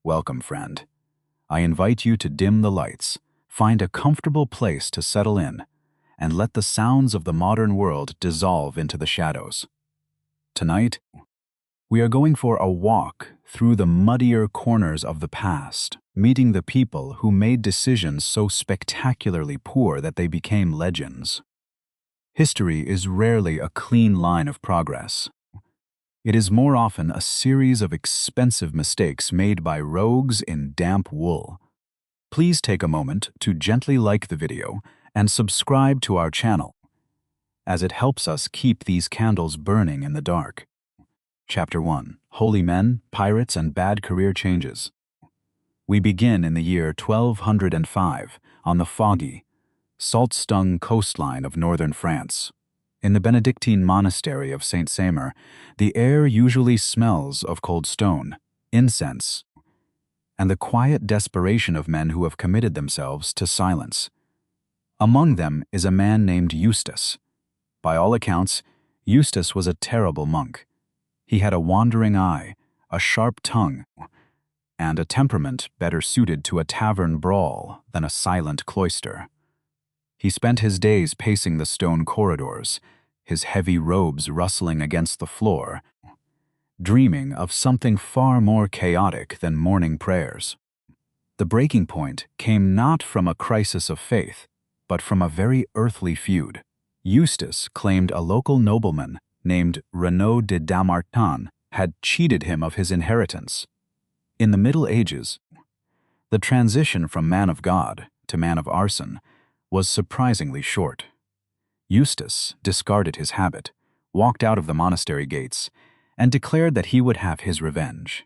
Welcome, friend. I invite you to dim the lights, find a comfortable place to settle in, and let the sounds of the modern world dissolve into the shadows. Tonight, we are going for a walk through the muddier corners of the past, meeting the people who made decisions so spectacularly poor that they became legends. History is rarely a clean line of progress. It is more often a series of expensive mistakes made by rogues in damp wool. Please take a moment to gently like the video and subscribe to our channel, as it helps us keep these candles burning in the dark. Chapter 1. Holy Men, Pirates, and Bad Career Changes. We begin in the year 1205 on the foggy, salt-stung coastline of northern France. In the Benedictine monastery of Saint Samer, the air usually smells of cold stone, incense, and the quiet desperation of men who have committed themselves to silence. Among them is a man named Eustace. By all accounts, Eustace was a terrible monk. He had a wandering eye, a sharp tongue, and a temperament better suited to a tavern brawl than a silent cloister. He spent his days pacing the stone corridors, his heavy robes rustling against the floor, dreaming of something far more chaotic than morning prayers. The breaking point came not from a crisis of faith, but from a very earthly feud. Eustace claimed a local nobleman named Renaud de Damartin had cheated him of his inheritance. In the Middle Ages, the transition from man of God to man of arson was surprisingly short. Eustace discarded his habit, walked out of the monastery gates, and declared that he would have his revenge.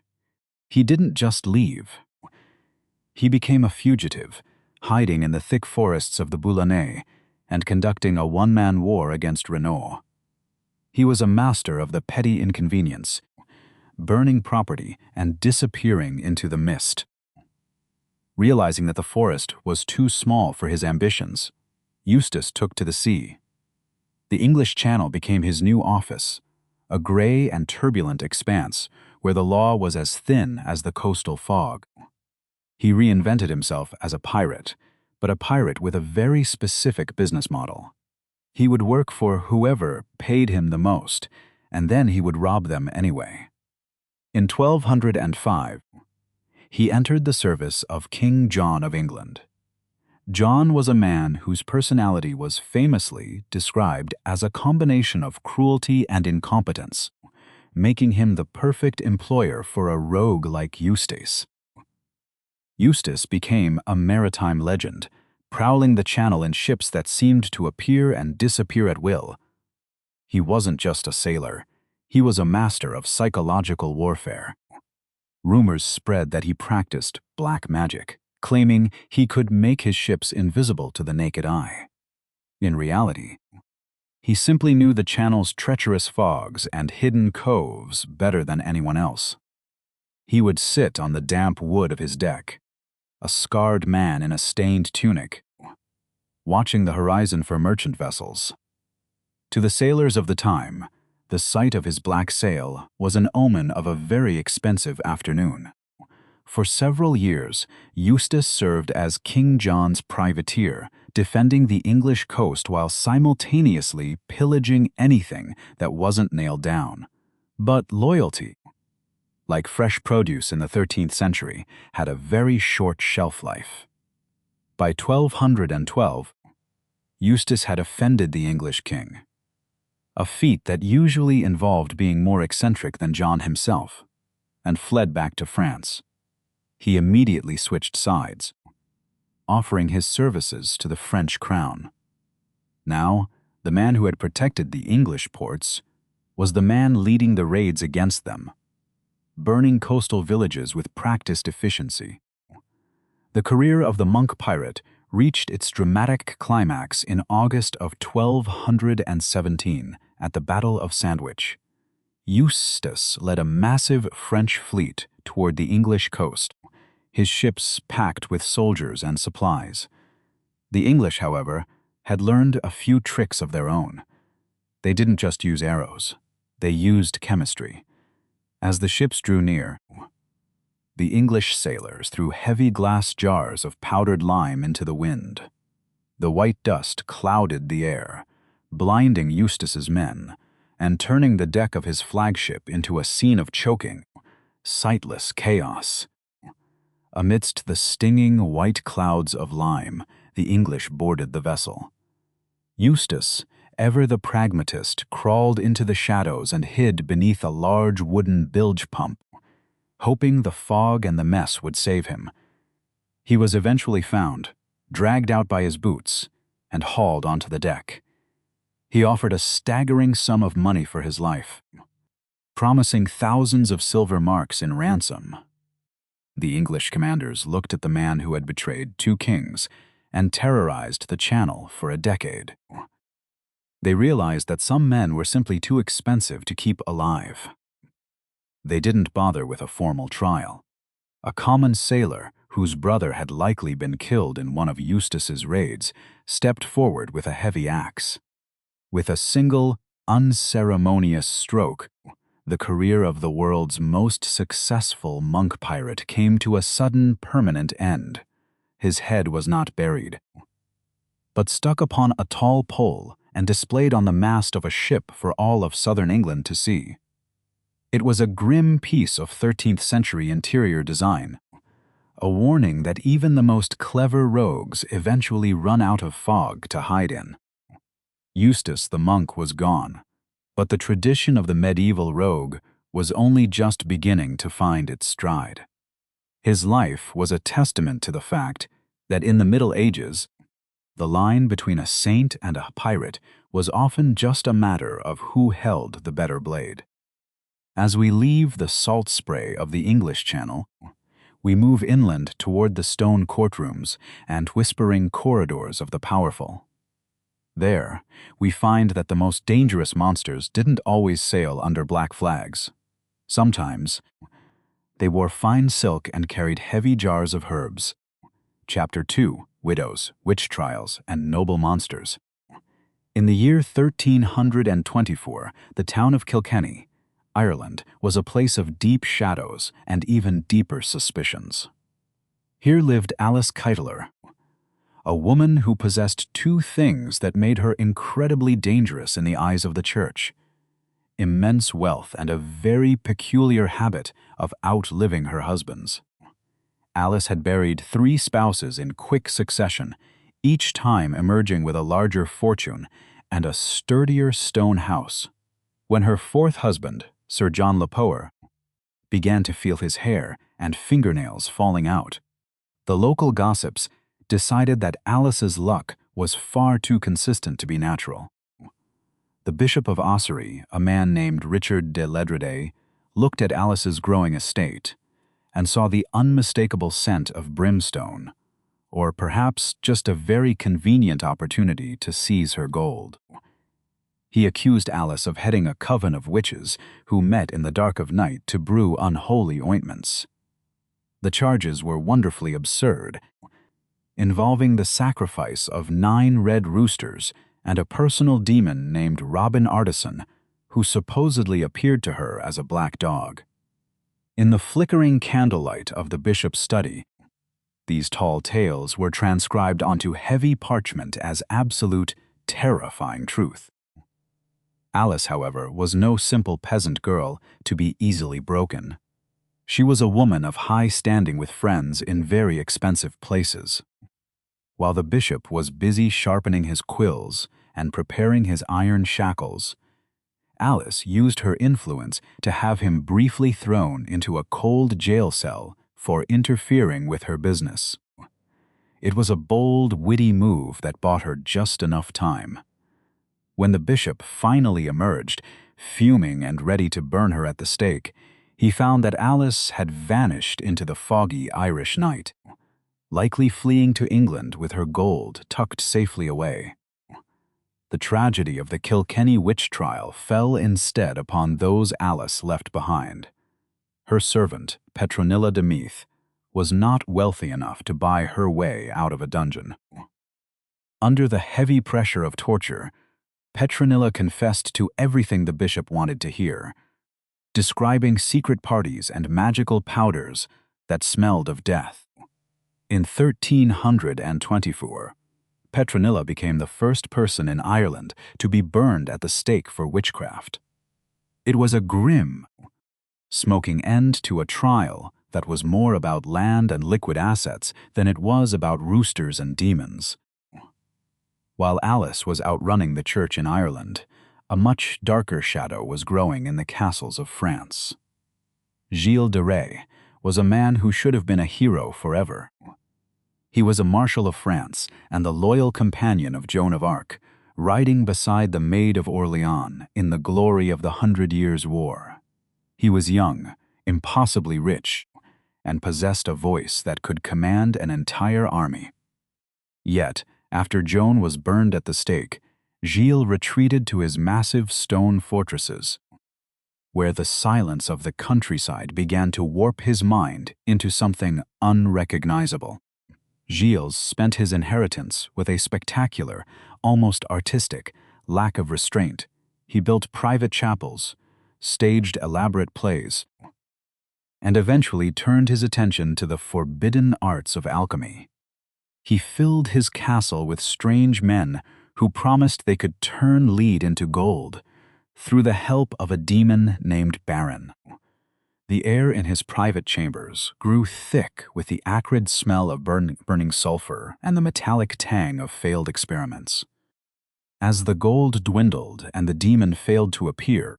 He didn't just leave. He became a fugitive, hiding in the thick forests of the Boulonnais and conducting a one-man war against Renaud. He was a master of the petty inconvenience, burning property and disappearing into the mist. Realizing that the forest was too small for his ambitions, Eustace took to the sea. The English Channel became his new office, a gray and turbulent expanse where the law was as thin as the coastal fog. He reinvented himself as a pirate, but a pirate with a very specific business model. He would work for whoever paid him the most, and then he would rob them anyway. In 1205, he entered the service of King John of England. John was a man whose personality was famously described as a combination of cruelty and incompetence, making him the perfect employer for a rogue like Eustace. Eustace became a maritime legend, prowling the channel in ships that seemed to appear and disappear at will. He wasn't just a sailor, he was a master of psychological warfare. Rumors spread that he practiced black magic, claiming he could make his ships invisible to the naked eye. In reality, he simply knew the channel's treacherous fogs and hidden coves better than anyone else. He would sit on the damp wood of his deck, a scarred man in a stained tunic, watching the horizon for merchant vessels. To the sailors of the time, the sight of his black sail was an omen of a very expensive afternoon. For several years, Eustace served as King John's privateer, defending the English coast while simultaneously pillaging anything that wasn't nailed down. But loyalty, like fresh produce in the 13th century, had a very short shelf life. By 1212, Eustace had offended the English king, a feat that usually involved being more eccentric than John himself, and fled back to France. He immediately switched sides, offering his services to the French crown. Now, the man who had protected the English ports was the man leading the raids against them, burning coastal villages with practiced efficiency. The career of the monk pirate reached its dramatic climax in August of 1217 at the Battle of Sandwich. Eustace led a massive French fleet toward the English coast, his ships packed with soldiers and supplies. The English, however, had learned a few tricks of their own. They didn't just use arrows, they used chemistry. As the ships drew near, The English sailors threw heavy glass jars of powdered lime into the wind. The white dust clouded the air, blinding Eustace's men and turning the deck of his flagship into a scene of choking, sightless chaos. Amidst the stinging white clouds of lime, the English boarded the vessel. Eustace, ever the pragmatist, crawled into the shadows and hid beneath a large wooden bilge pump, hoping the fog and the mess would save him. He was eventually found, dragged out by his boots, and hauled onto the deck. He offered a staggering sum of money for his life, promising thousands of silver marks in ransom. The English commanders looked at the man who had betrayed two kings and terrorized the Channel for a decade. They realized that some men were simply too expensive to keep alive. They didn't bother with a formal trial. A common sailor, whose brother had likely been killed in one of Eustace's raids, stepped forward with a heavy axe. With a single, unceremonious stroke, the career of the world's most successful monk pirate came to a sudden, permanent end. His head was not buried, but stuck upon a tall pole and displayed on the mast of a ship for all of southern England to see. It was a grim piece of 13th-century interior design, a warning that even the most clever rogues eventually run out of fog to hide in. Eustace the monk was gone, but the tradition of the medieval rogue was only just beginning to find its stride. His life was a testament to the fact that in the Middle Ages, the line between a saint and a pirate was often just a matter of who held the better blade. As we leave the salt spray of the English Channel, we move inland toward the stone courtrooms and whispering corridors of the powerful. There, we find that the most dangerous monsters didn't always sail under black flags. Sometimes, they wore fine silk and carried heavy jars of herbs. Chapter 2, Widows, Witch Trials, and Noble Monsters. In the year 1324, the town of Kilkenny, Ireland, was a place of deep shadows and even deeper suspicions. Here lived Alice Keitler, a woman who possessed two things that made her incredibly dangerous in the eyes of the church: immense wealth and a very peculiar habit of outliving her husbands. Alice had buried 3 spouses in quick succession, each time emerging with a larger fortune and a sturdier stone house. When her 4th husband, Sir John Le Poer, began to feel his hair and fingernails falling out, the local gossips decided that Alice's luck was far too consistent to be natural. The Bishop of Ossory, a man named Richard de Ledreday, looked at Alice's growing estate and saw the unmistakable scent of brimstone, or perhaps just a very convenient opportunity to seize her gold. He accused Alice of heading a coven of witches who met in the dark of night to brew unholy ointments. The charges were wonderfully absurd, involving the sacrifice of 9 red roosters and a personal demon named Robin Artisan, who supposedly appeared to her as a black dog. In the flickering candlelight of the bishop's study, these tall tales were transcribed onto heavy parchment as absolute, terrifying truth. Alice, however, was no simple peasant girl to be easily broken. She was a woman of high standing with friends in very expensive places. While the bishop was busy sharpening his quills and preparing his iron shackles, Alice used her influence to have him briefly thrown into a cold jail cell for interfering with her business. It was a bold, witty move that bought her just enough time. When the bishop finally emerged, fuming and ready to burn her at the stake, he found that Alice had vanished into the foggy Irish night, likely fleeing to England with her gold tucked safely away. The tragedy of the Kilkenny witch trial fell instead upon those Alice left behind. Her servant, Petronilla de Meath, was not wealthy enough to buy her way out of a dungeon. Under the heavy pressure of torture, Petronilla confessed to everything the bishop wanted to hear, describing secret parties and magical powders that smelled of death. In 1324, Petronilla became the first person in Ireland to be burned at the stake for witchcraft. It was a grim, smoking end to a trial that was more about land and liquid assets than it was about roosters and demons. While Alice was outrunning the church in Ireland, a much darker shadow was growing in the castles of France. Gilles de Rais was a man who should have been a hero forever. He was a marshal of France and the loyal companion of Joan of Arc, riding beside the Maid of Orleans in the glory of the 100 Years' War. He was young, impossibly rich, and possessed a voice that could command an entire army. Yet, after Joan was burned at the stake, Gilles retreated to his massive stone fortresses, where the silence of the countryside began to warp his mind into something unrecognizable. Gilles spent his inheritance with a spectacular, almost artistic, lack of restraint. He built private chapels, staged elaborate plays, and eventually turned his attention to the forbidden arts of alchemy. He filled his castle with strange men who promised they could turn lead into gold through the help of a demon named Baron. The air in his private chambers grew thick with the acrid smell of burning sulfur and the metallic tang of failed experiments. As the gold dwindled and the demon failed to appear,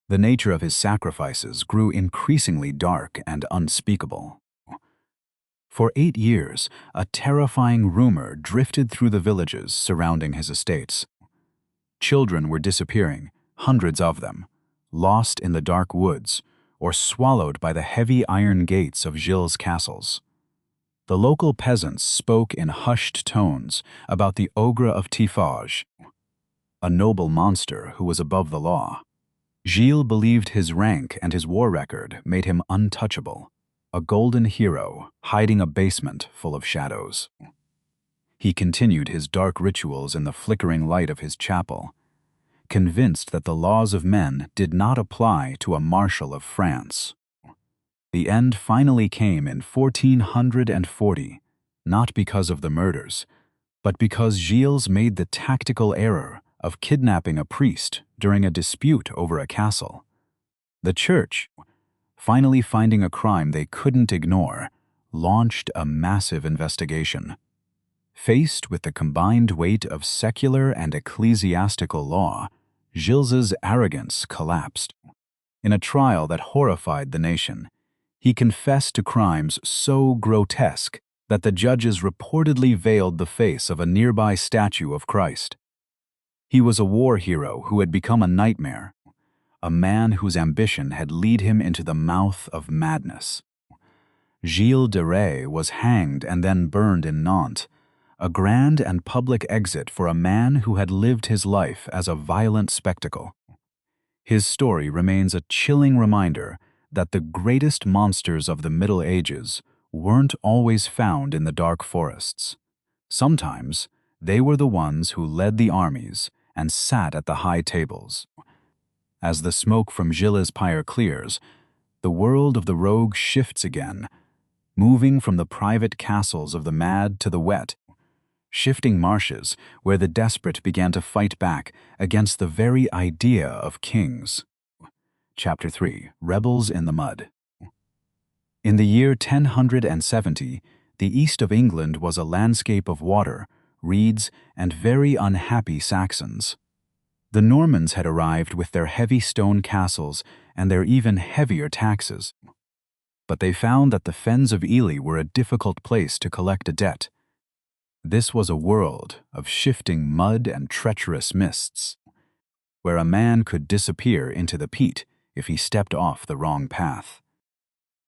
the nature of his sacrifices grew increasingly dark and unspeakable. For 8 years, a terrifying rumor drifted through the villages surrounding his estates. Children were disappearing, hundreds of them, lost in the dark woods, or swallowed by the heavy iron gates of Gilles' castles. The local peasants spoke in hushed tones about the ogre of Tiffauges, a noble monster who was above the law. Gilles believed his rank and his war record made him untouchable, a golden hero hiding a basement full of shadows. He continued his dark rituals in the flickering light of his chapel, convinced that the laws of men did not apply to a marshal of France. The end finally came in 1440, not because of the murders, but because Gilles made the tactical error of kidnapping a priest during a dispute over a castle. The church, finally finding a crime they couldn't ignore, launched a massive investigation. Faced with the combined weight of secular and ecclesiastical law, Gilles's arrogance collapsed. In a trial that horrified the nation, he confessed to crimes so grotesque that the judges reportedly veiled the face of a nearby statue of Christ. He was a war hero who had become a nightmare, a man whose ambition had led him into the mouth of madness. Gilles de Rais was hanged and then burned in Nantes, a grand and public exit for a man who had lived his life as a violent spectacle. His story remains a chilling reminder that the greatest monsters of the Middle Ages weren't always found in the dark forests. Sometimes they were the ones who led the armies and sat at the high tables. As the smoke from Gilles' pyre clears, the world of the rogue shifts again, moving from the private castles of the mad to the wet, shifting marshes where the desperate began to fight back against the very idea of kings. Chapter 3. Rebels in the Mud. In the year 1070, the east of England was a landscape of water, reeds, and very unhappy Saxons. The Normans had arrived with their heavy stone castles and their even heavier taxes, but they found that the fens of Ely were a difficult place to collect a debt. This was a world of shifting mud and treacherous mists, where a man could disappear into the peat if he stepped off the wrong path.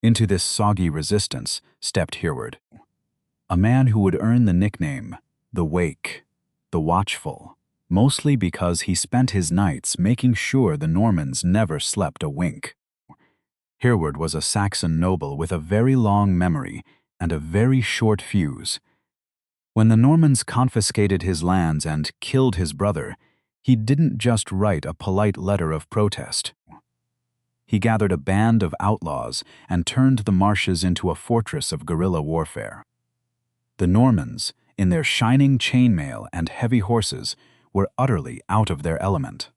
Into this soggy resistance stepped Hereward, a man who would earn the nickname the Wake, the Watchful, mostly because he spent his nights making sure the Normans never slept a wink. Hereward was a Saxon noble with a very long memory and a very short fuse. When the Normans confiscated his lands and killed his brother, he didn't just write a polite letter of protest. he gathered a band of outlaws and turned the marshes into a fortress of guerrilla warfare. The Normans, in their shining chainmail and heavy horses, were utterly out of their element.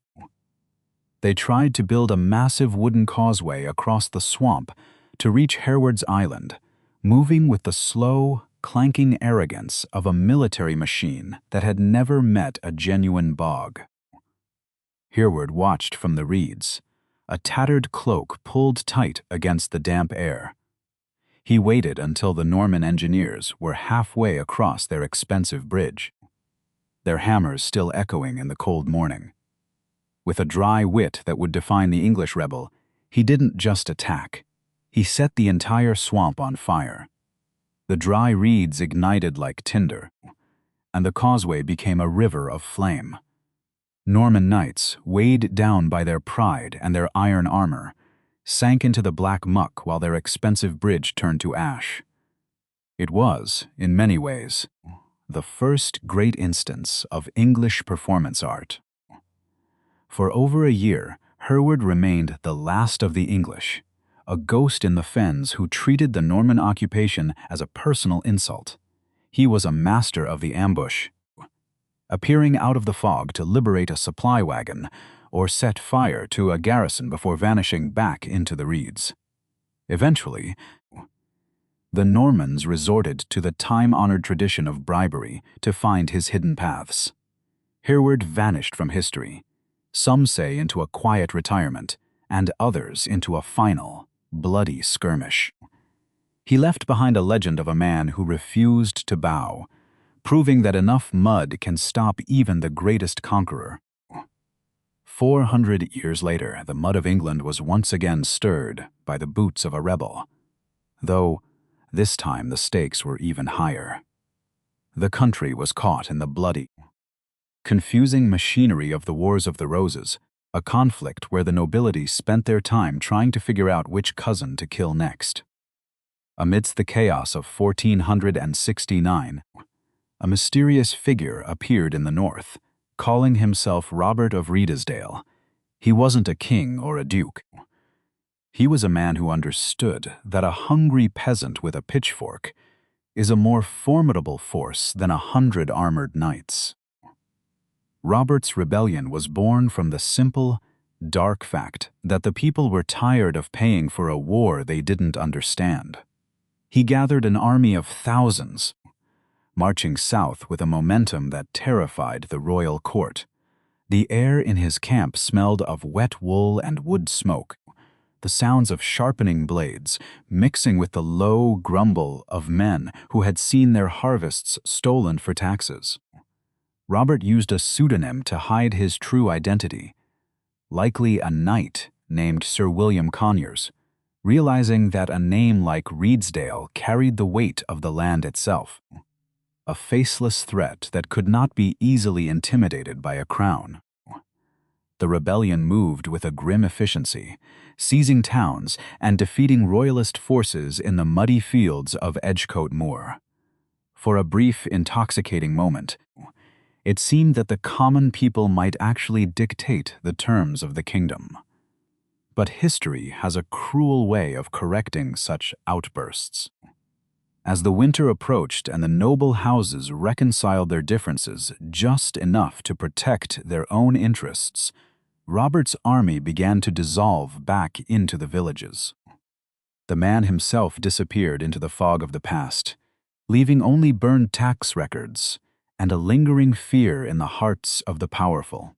They tried to build a massive wooden causeway across the swamp to reach Hereward's Island, moving with the slow, clanking arrogance of a military machine that had never met a genuine bog. Hereward watched from the reeds, a tattered cloak pulled tight against the damp air. He waited until the Norman engineers were halfway across their expensive bridge, their hammers still echoing in the cold morning. With a dry wit that would define the English rebel, he didn't just attack. He set the entire swamp on fire. The dry reeds ignited like tinder, and the causeway became a river of flame. Norman knights, weighed down by their pride and their iron armor, sank into the black muck while their expensive bridge turned to ash. It was, in many ways, the first great instance of English performance art. For over a year, Hereward remained the last of the English, a ghost in the fens who treated the Norman occupation as a personal insult. He was a master of the ambush, appearing out of the fog to liberate a supply wagon or set fire to a garrison before vanishing back into the reeds. Eventually, the Normans resorted to the time-honored tradition of bribery to find his hidden paths. Hereward vanished from history, some say into a quiet retirement, and others into a final, bloody skirmish. He left behind a legend of a man who refused to bow, proving that enough mud can stop even the greatest conqueror. 400 years later, the mud of England was once again stirred by the boots of a rebel, though this time the stakes were even higher. The country was caught in the bloody, confusing machinery of the Wars of the Roses, a conflict where the nobility spent their time trying to figure out which cousin to kill next. Amidst the chaos of 1469, a mysterious figure appeared in the north, calling himself Robert of Redesdale. He wasn't a king or a duke. He was a man who understood that a hungry peasant with a pitchfork is a more formidable force than 100 armored knights. Robert's rebellion was born from the simple, dark fact that the people were tired of paying for a war they didn't understand. He gathered an army of thousands, marching south with a momentum that terrified the royal court. The air in his camp smelled of wet wool and wood smoke, the sounds of sharpening blades mixing with the low grumble of men who had seen their harvests stolen for taxes. Robert used a pseudonym to hide his true identity, likely a knight named Sir William Conyers, realizing that a name like Redesdale carried the weight of the land itself, a faceless threat that could not be easily intimidated by a crown. The rebellion moved with a grim efficiency, seizing towns and defeating royalist forces in the muddy fields of Edgecote Moor. For a brief, intoxicating moment, it seemed that the common people might actually dictate the terms of the kingdom. But history has a cruel way of correcting such outbursts. As the winter approached and the noble houses reconciled their differences just enough to protect their own interests, Robert's army began to dissolve back into the villages. The man himself disappeared into the fog of the past, leaving only burned tax records and a lingering fear in the hearts of the powerful.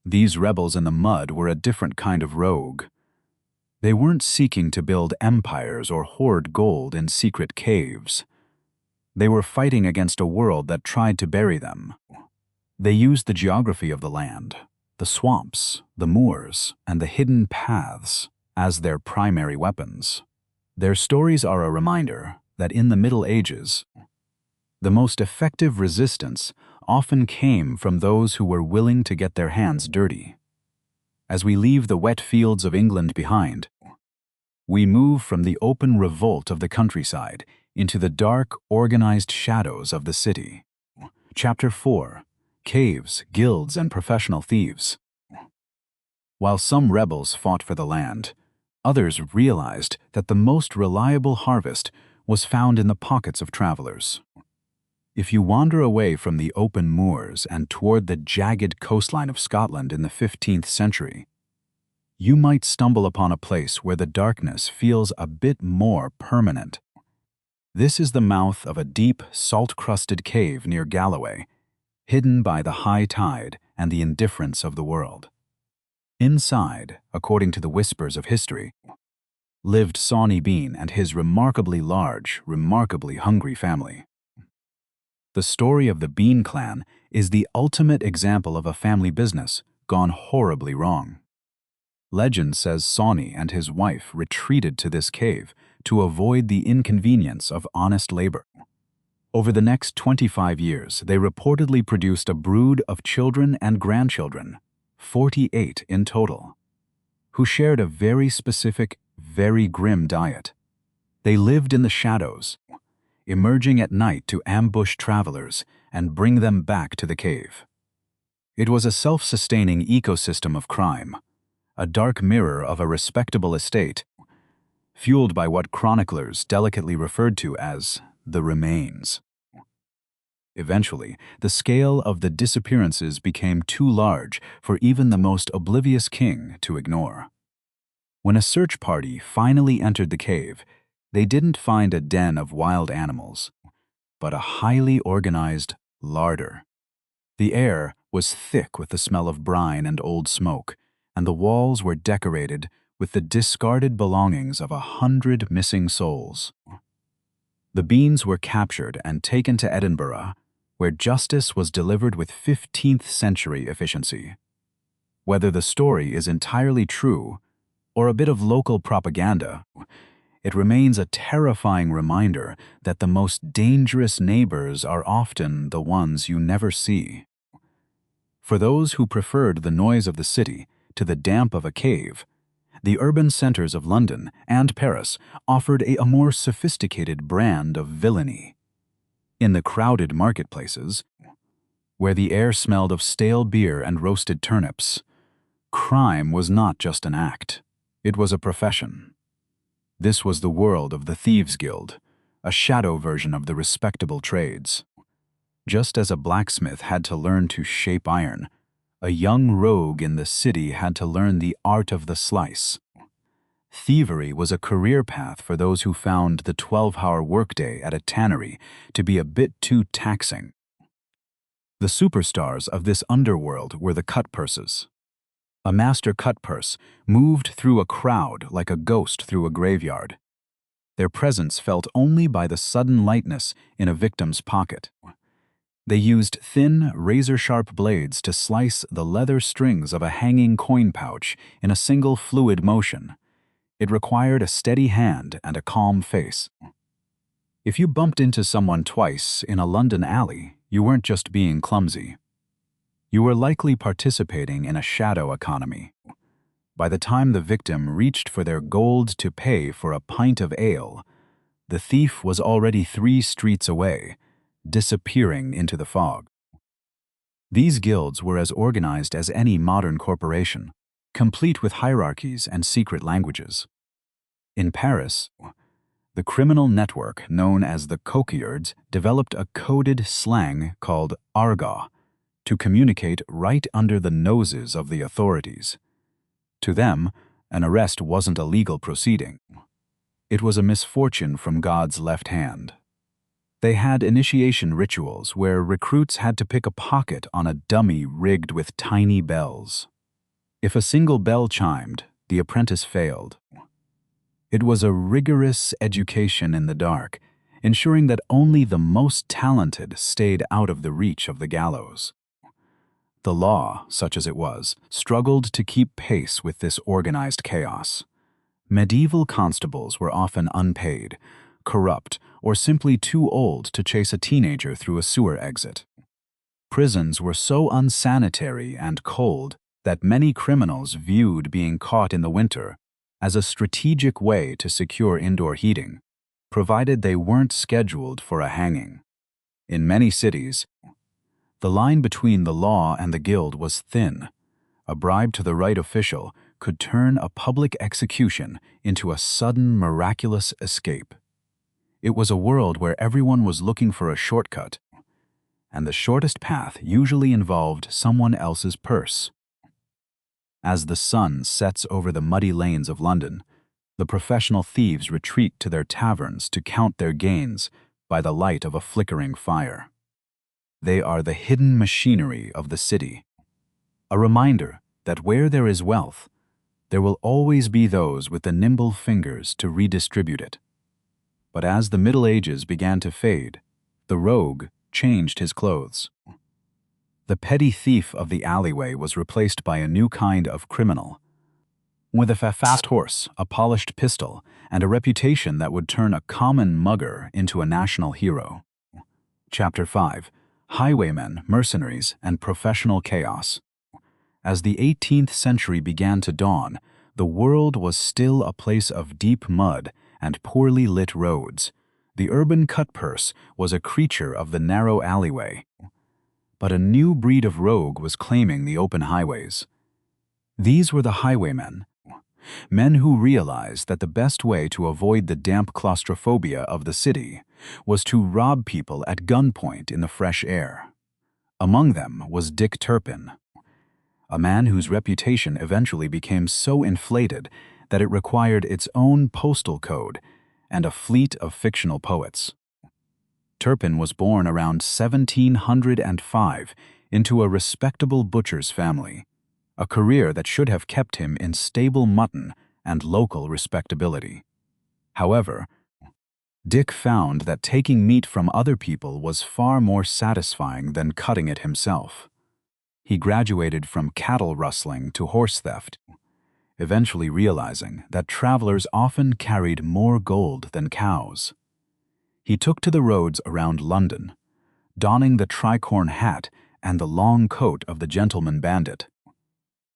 These rebels in the mud were a different kind of rogue. They weren't seeking to build empires or hoard gold in secret caves. They were fighting against a world that tried to bury them. They used the geography of the land, the swamps, the moors, and the hidden paths as their primary weapons. Their stories are a reminder that in the Middle Ages, the most effective resistance often came from those who were willing to get their hands dirty. As we leave the wet fields of England behind, we move from the open revolt of the countryside into the dark, organized shadows of the city. Chapter 4: Caves, Guilds, and Professional Thieves. While some rebels fought for the land, others realized that the most reliable harvest was found in the pockets of travelers. If you wander away from the open moors and toward the jagged coastline of Scotland in the 15th century, you might stumble upon a place where the darkness feels a bit more permanent. This is the mouth of a deep, salt-crusted cave near Galloway, hidden by the high tide and the indifference of the world. Inside, according to the whispers of history, lived Sawney Bean and his remarkably large, remarkably hungry family. The story of the Bean clan is the ultimate example of a family business gone horribly wrong. Legend says Sawney and his wife retreated to this cave to avoid the inconvenience of honest labor. Over the next 25 years, they reportedly produced a brood of children and grandchildren, 48 in total, who shared a very specific, very grim diet. They lived in the shadows, emerging at night to ambush travelers and bring them back to the cave. It was a self-sustaining ecosystem of crime, a dark mirror of a respectable estate, fueled by what chroniclers delicately referred to as the remains. Eventually, the scale of the disappearances became too large for even the most oblivious king to ignore. When a search party finally entered the cave, they didn't find a den of wild animals, but a highly organized larder. The air was thick with the smell of brine and old smoke, and the walls were decorated with the discarded belongings of 100 missing souls. The Beans were captured and taken to Edinburgh, where justice was delivered with 15th century efficiency. Whether the story is entirely true or a bit of local propaganda, it remains a terrifying reminder that the most dangerous neighbors are often the ones you never see. For those who preferred the noise of the city to the damp of a cave, the urban centers of London and Paris offered a more sophisticated brand of villainy. In the crowded marketplaces, where the air smelled of stale beer and roasted turnips, crime was not just an act, it was a profession. This was the world of the Thieves' Guild, a shadow version of the respectable trades. Just as a blacksmith had to learn to shape iron, a young rogue in the city had to learn the art of the slice. Thievery was a career path for those who found the 12-hour workday at a tannery to be a bit too taxing. The superstars of this underworld were the cutpurses. A master cutpurse moved through a crowd like a ghost through a graveyard. Their presence felt only by the sudden lightness in a victim's pocket. They used thin, razor-sharp blades to slice the leather strings of a hanging coin pouch in a single fluid motion. It required a steady hand and a calm face. If you bumped into someone twice in a London alley, you weren't just being clumsy. You were likely participating in a shadow economy. By the time the victim reached for their gold to pay for a pint of ale, the thief was already 3 streets away, disappearing into the fog. These guilds were as organized as any modern corporation, complete with hierarchies and secret languages. In Paris, the criminal network known as the coquillards developed a coded slang called argot to communicate right under the noses of the authorities. To them, an arrest wasn't a legal proceeding. It was a misfortune from God's left hand. They had initiation rituals where recruits had to pick a pocket on a dummy rigged with tiny bells. If a single bell chimed, the apprentice failed. It was a rigorous education in the dark, ensuring that only the most talented stayed out of the reach of the gallows. The law, such as it was, struggled to keep pace with this organized chaos. Medieval constables were often unpaid, corrupt, or simply too old to chase a teenager through a sewer exit. Prisons were so unsanitary and cold that many criminals viewed being caught in the winter as a strategic way to secure indoor heating, provided they weren't scheduled for a hanging. In many cities, the line between the law and the guild was thin, A bribe to the right official could turn a public execution into a sudden, miraculous escape. It was a world where everyone was looking for a shortcut, and the shortest path usually involved someone else's purse. As the sun sets over the muddy lanes of London, the professional thieves retreat to their taverns to count their gains by the light of a flickering fire. They are the hidden machinery of the city, a reminder that where there is wealth, there will always be those with the nimble fingers to redistribute it. But as the Middle Ages began to fade, the rogue changed his clothes. The petty thief of the alleyway was replaced by a new kind of criminal, with a fast horse, a polished pistol, and a reputation that would turn a common mugger into a national hero. Chapter 5: Highwaymen, Mercenaries, and Professional Chaos. As the 18th century began to dawn, the world was still a place of deep mud and poorly lit roads. The urban cutpurse was a creature of the narrow alleyway. But a new breed of rogue was claiming the open highways. These were the highwaymen, men who realized that the best way to avoid the damp claustrophobia of the city was to rob people at gunpoint in the fresh air. Among them was Dick Turpin, a man whose reputation eventually became so inflated that it required its own postal code and a fleet of fictional poets. Turpin was born around 1705 into a respectable butcher's family, a career that should have kept him in stable mutton and local respectability. However, Dick found that taking meat from other people was far more satisfying than cutting it himself. He graduated from cattle rustling to horse theft, eventually realizing that travelers often carried more gold than cows. He took to the roads around London, donning the tricorn hat and the long coat of the gentleman bandit,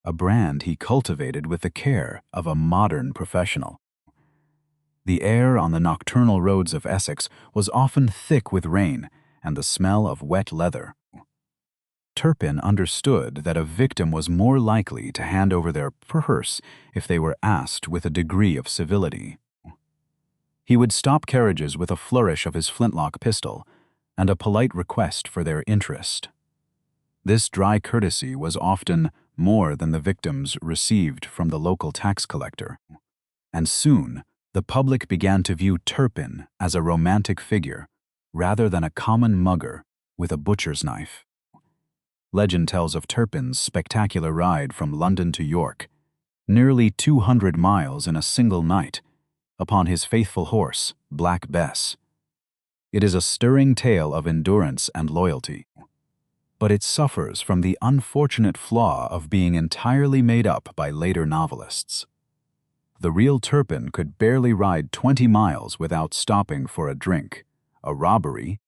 a brand he cultivated with the care of a modern professional. The air on the nocturnal roads of Essex was often thick with rain and the smell of wet leather. Turpin understood that a victim was more likely to hand over their purse if they were asked with a degree of civility. He would stop carriages with a flourish of his flintlock pistol and a polite request for their interest. This dry courtesy was often more than the victims received from the local tax collector, and soon the public began to view Turpin as a romantic figure rather than a common mugger with a butcher's knife. Legend tells of Turpin's spectacular ride from London to York, nearly 200 miles in a single night, upon his faithful horse, Black Bess. It is a stirring tale of endurance and loyalty, but it suffers from the unfortunate flaw of being entirely made up by later novelists. The real Turpin could barely ride 20 miles without stopping for a drink, a robbery,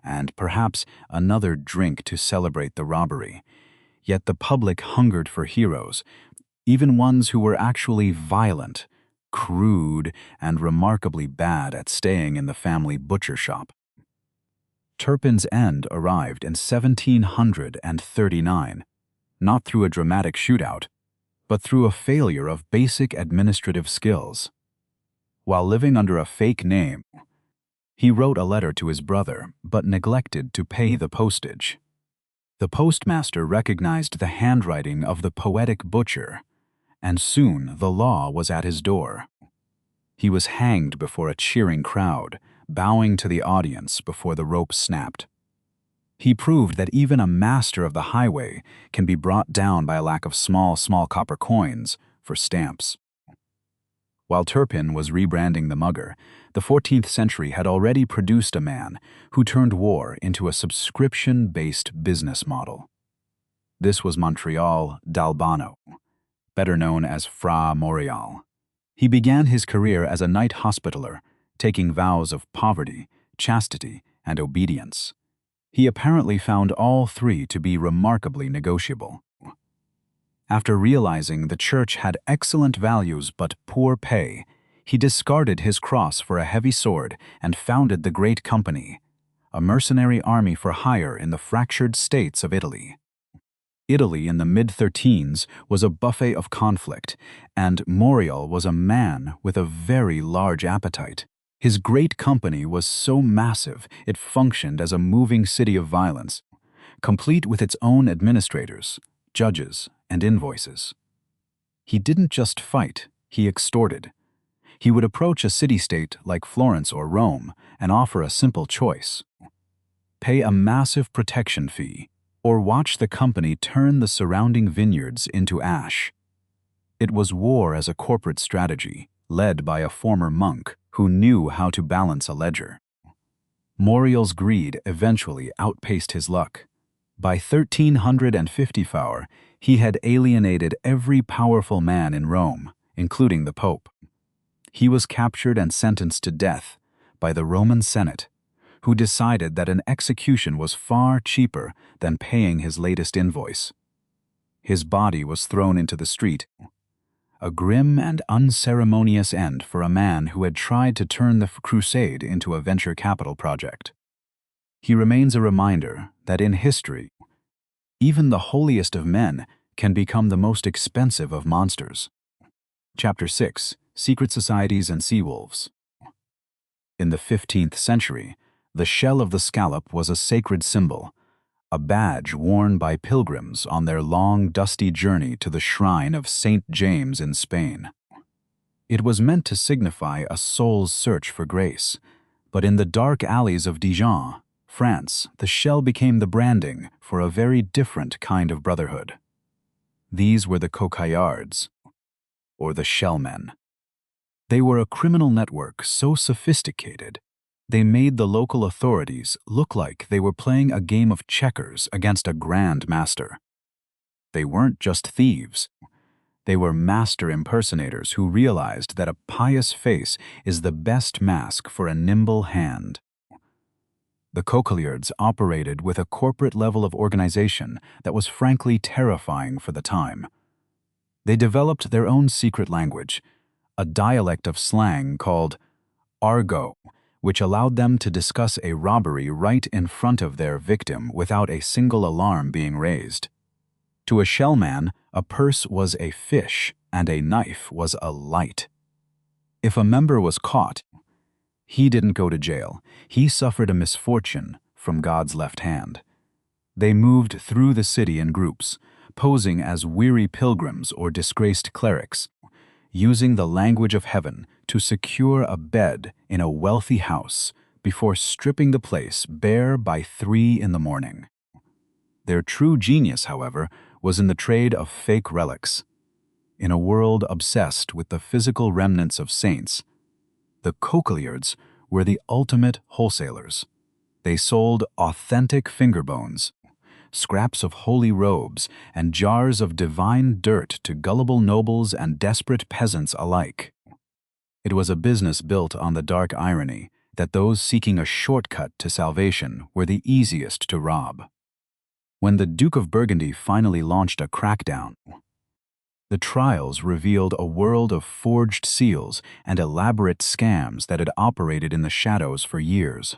and perhaps another drink to celebrate the robbery. Yet the public hungered for heroes, even ones who were actually violent, crude, and remarkably bad at staying in the family butcher shop. Turpin's end arrived in 1739, not through a dramatic shootout, but through a failure of basic administrative skills. While living under a fake name, he wrote a letter to his brother, but neglected to pay the postage. The postmaster recognized the handwriting of the poetic butcher, and soon the law was at his door. He was hanged before a cheering crowd, bowing to the audience before the rope snapped. He proved that even a master of the highway can be brought down by a lack of small copper coins for stamps. While Turpin was rebranding the mugger, the 14th century had already produced a man who turned war into a subscription-based business model. This was Montreal d'Albano, better known as Fra Montreal. He began his career as a night hospitaller, taking vows of poverty, chastity, and obedience. He apparently found all three to be remarkably negotiable. After realizing the church had excellent values but poor pay, he discarded his cross for a heavy sword and founded the Great Company, a mercenary army for hire in the fractured states of Italy. Italy in the mid-13s was a buffet of conflict, and Moriel was a man with a very large appetite. His great company was so massive it functioned as a moving city of violence, complete with its own administrators, judges, and invoices. He didn't just fight, he extorted. He would approach a city-state like Florence or Rome and offer a simple choice: pay a massive protection fee, or watch the company turn the surrounding vineyards into ash. It was war as a corporate strategy, led by a former monk who knew how to balance a ledger. Moriel's greed eventually outpaced his luck. By 1354, he had alienated every powerful man in Rome, including the Pope. He was captured and sentenced to death by the Roman Senate, who decided that an execution was far cheaper than paying his latest invoice. His body was thrown into the street, a grim and unceremonious end for a man who had tried to turn the crusade into a venture capital project. He remains a reminder that in history, even the holiest of men can become the most expensive of monsters. Chapter 6: Secret Societies and Sea-Wolves. In the 15th century, the shell of the scallop was a sacred symbol, a badge worn by pilgrims on their long, dusty journey to the shrine of St. James in Spain. It was meant to signify a soul's search for grace, but in the dark alleys of Dijon, France, the shell became the branding for a very different kind of brotherhood. These were the coquillards, or the shellmen. They were a criminal network so sophisticated they made the local authorities look like they were playing a game of checkers against a grand master. They weren't just thieves. They were master impersonators who realized that a pious face is the best mask for a nimble hand. The coquillards operated with a corporate level of organization that was frankly terrifying for the time. They developed their own secret language, a dialect of slang called argot, which allowed them to discuss a robbery right in front of their victim without a single alarm being raised. To a shellman, a purse was a fish and a knife was a light. If a member was caught, he didn't go to jail. He suffered a misfortune from God's left hand. They moved through the city in groups, posing as weary pilgrims or disgraced clerics, using the language of heaven to secure a bed in a wealthy house before stripping the place bare by 3 in the morning. Their true genius, however, was in the trade of fake relics. In a world obsessed with the physical remnants of saints, the coquillards were the ultimate wholesalers. They sold authentic finger bones, scraps of holy robes, and jars of divine dirt to gullible nobles and desperate peasants alike. It was a business built on the dark irony that those seeking a shortcut to salvation were the easiest to rob. When the Duke of Burgundy finally launched a crackdown, the trials revealed a world of forged seals and elaborate scams that had operated in the shadows for years.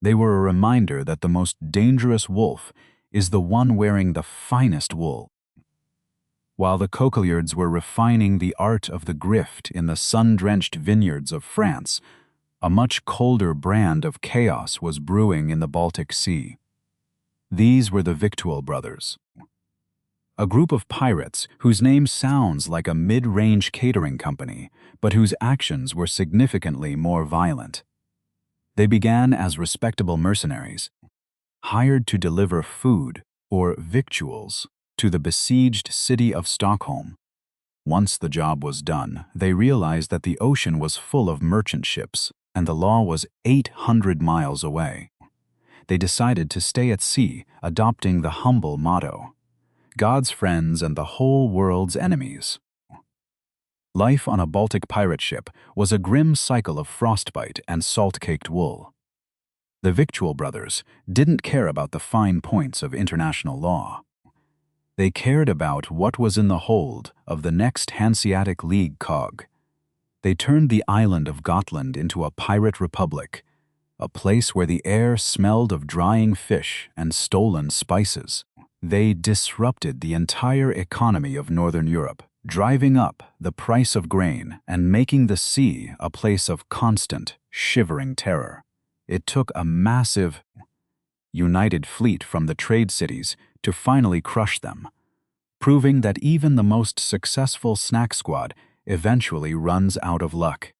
They were a reminder that the most dangerous wolf is the one wearing the finest wool. While the coquillards were refining the art of the grift in the sun-drenched vineyards of France, a much colder brand of chaos was brewing in the Baltic Sea. These were the Victual Brothers, a group of pirates whose name sounds like a mid-range catering company, but whose actions were significantly more violent. They began as respectable mercenaries, hired to deliver food, or victuals, to the besieged city of Stockholm. Once the job was done, they realized that the ocean was full of merchant ships, and the law was 800 miles away. They decided to stay at sea, adopting the humble motto, God's friends and the whole world's enemies. Life on a Baltic pirate ship was a grim cycle of frostbite and salt-caked wool. The Victual Brothers didn't care about the fine points of international law. They cared about what was in the hold of the next Hanseatic League cog. They turned the island of Gotland into a pirate republic, a place where the air smelled of drying fish and stolen spices. They disrupted the entire economy of Northern Europe, driving up the price of grain and making the sea a place of constant, shivering terror. It took a massive, united fleet from the trade cities to finally crush them, proving that even the most successful snack squad eventually runs out of luck.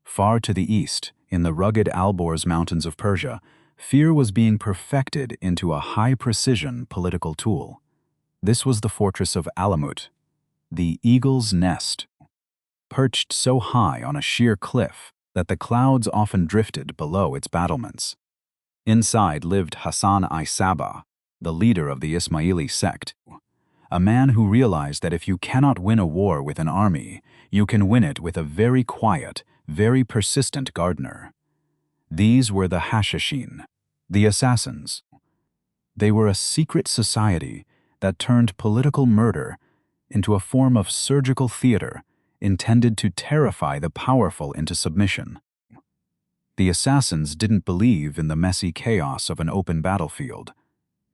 Far to the east, in the rugged Alborz mountains of Persia, fear was being perfected into a high-precision political tool. This was the fortress of Alamut, the eagle's nest, perched so high on a sheer cliff that the clouds often drifted below its battlements. Inside lived Hassan I-Sabah, the leader of the Ismaili sect, a man who realized that if you cannot win a war with an army, you can win it with a very quiet, very persistent gardener. These were the Hashashin, the assassins. They were a secret society that turned political murder into a form of surgical theater intended to terrify the powerful into submission. The assassins didn't believe in the messy chaos of an open battlefield.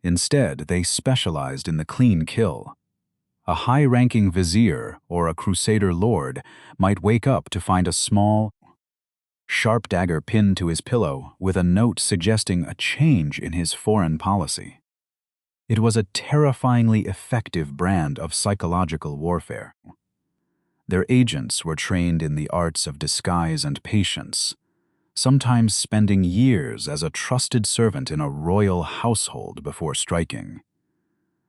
Instead, they specialized in the clean kill. A high-ranking vizier or a crusader lord might wake up to find a small, sharp dagger pinned to his pillow with a note suggesting a change in his foreign policy. It was a terrifyingly effective brand of psychological warfare. Their agents were trained in the arts of disguise and patience, sometimes spending years as a trusted servant in a royal household before striking.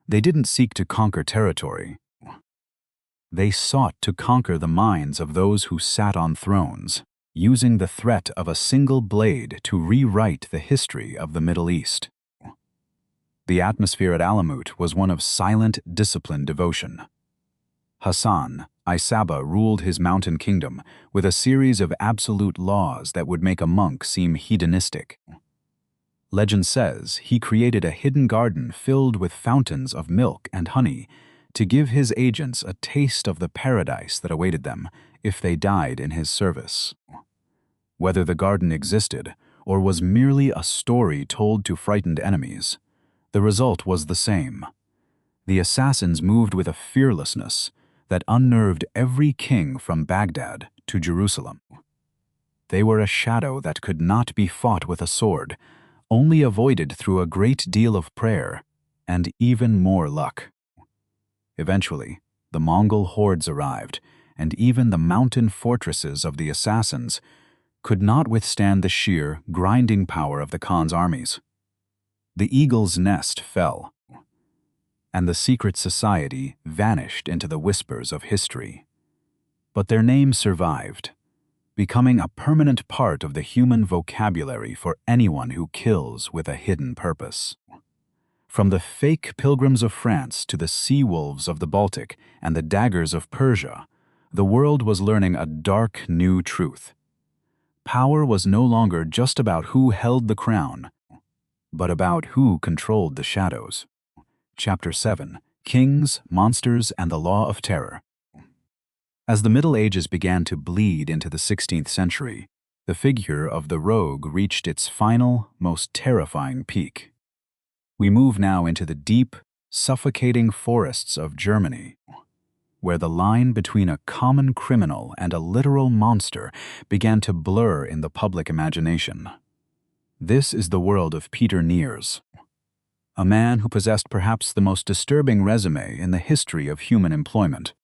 They didn't seek to conquer territory. They sought to conquer the minds of those who sat on thrones, using the threat of a single blade to rewrite the history of the Middle East. The atmosphere at Alamut was one of silent, disciplined devotion. Hassan I-Sabah ruled his mountain kingdom with a series of absolute laws that would make a monk seem hedonistic. Legend says he created a hidden garden filled with fountains of milk and honey to give his agents a taste of the paradise that awaited them if they died in his service. Whether the garden existed or was merely a story told to frightened enemies, the result was the same. The assassins moved with a fearlessness that unnerved every king from Baghdad to Jerusalem. They were a shadow that could not be fought with a sword, only avoided through a great deal of prayer and even more luck. Eventually, the Mongol hordes arrived, and even the mountain fortresses of the assassins could not withstand the sheer, grinding power of the Khan's armies. The eagle's nest fell, and the secret society vanished into the whispers of history. But their name survived, becoming a permanent part of the human vocabulary for anyone who kills with a hidden purpose. From the fake pilgrims of France to the sea wolves of the Baltic and the daggers of Persia, the world was learning a dark new truth. Power was no longer just about who held the crown, but about who controlled the shadows. Chapter 7: Kings, Monsters, and the Law of Terror. As the Middle Ages began to bleed into the 16th century, the figure of the rogue reached its final, most terrifying peak. We move now into the deep, suffocating forests of Germany, where the line between a common criminal and a literal monster began to blur in the public imagination. This is the world of Peter Niers, a man who possessed perhaps the most disturbing resume in the history of human employment.